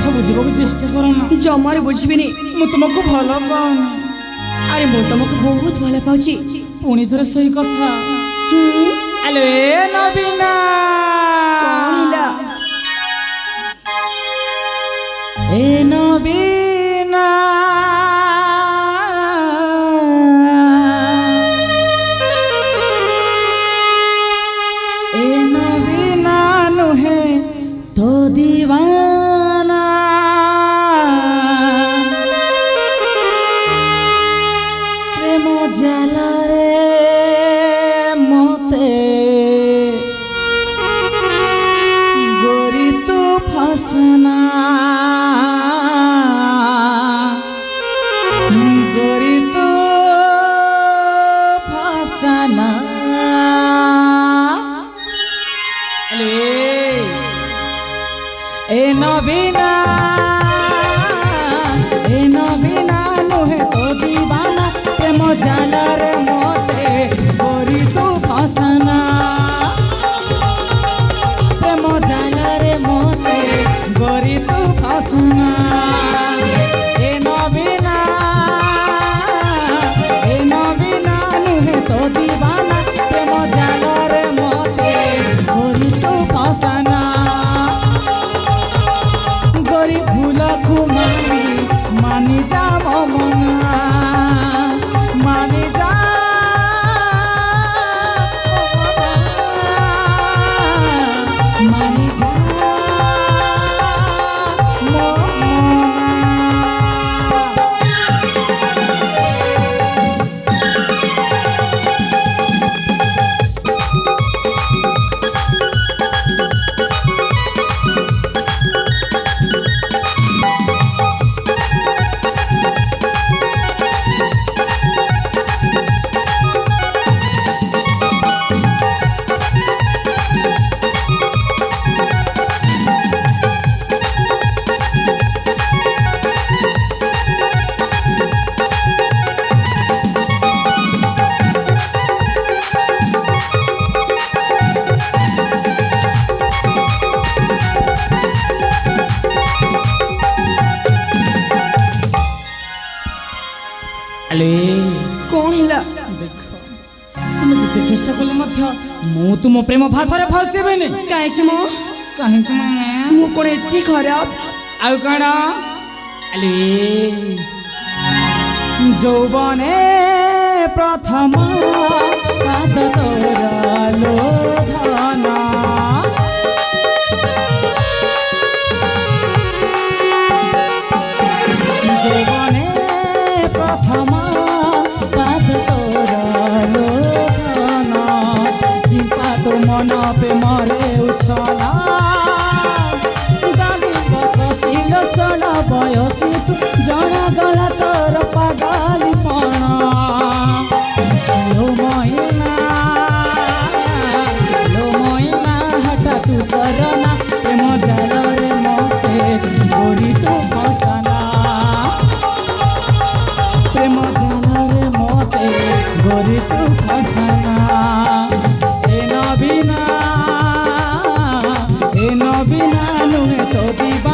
କଥା ବୁଝିବାକୁ ଚେଷ୍ଟା କର ନା। ଜମାରୁ ବୁଝିବିନି। ମୁଁ ତୁମକୁ ଭଲ ପାଉନି। ଆରେ ମୁଁ ତମକୁ ବହୁତ ଭଲ ପାଉଛି। ପୁଣି ଥରେ ସେଇ କଥା। ଆଲୋ ଏ ନବୀନା କଣ ହେଲା? ଏ ନବୀନା ए नबीना नुहे तो दीवाना प्रेम जाला रे मोते गोरी तू फसना गोरी तू फसना ए नबीना नुहे तो दीवाना प्रेम जाला रे मोते गोरी तू फसना प्रेम जाला रे मोते गोरी तू फसना ए नबीना नुहे तो दीवाना प्रेम जाला रे मोते गोरी तू फसना मानी जा मना मानी जा मानी जा कौन हिला? देख तुम जिते चेष्टा कले मध्य मु तुम प्रेम भाषा फसबेनि कहीं मो कहीं मु कौन एति खराब आउ कण अले যৌবনে প্রথম পাদ তোরা লোধনা যৌবনে প্রথম পাদ তোরা লোধনা চিম্পা তো মন প্রেমরে উছলা কষিল ষোল বয়সী তু জনা গলা তোর পাগালি পণ লো ময়না হঠাৎ তু করনা প্রেম জালরে মতে গোরি তু ফসানা প্রেম জালরে মতে গোরি তু ফসানা এ নবীনা নুহে তো দিবা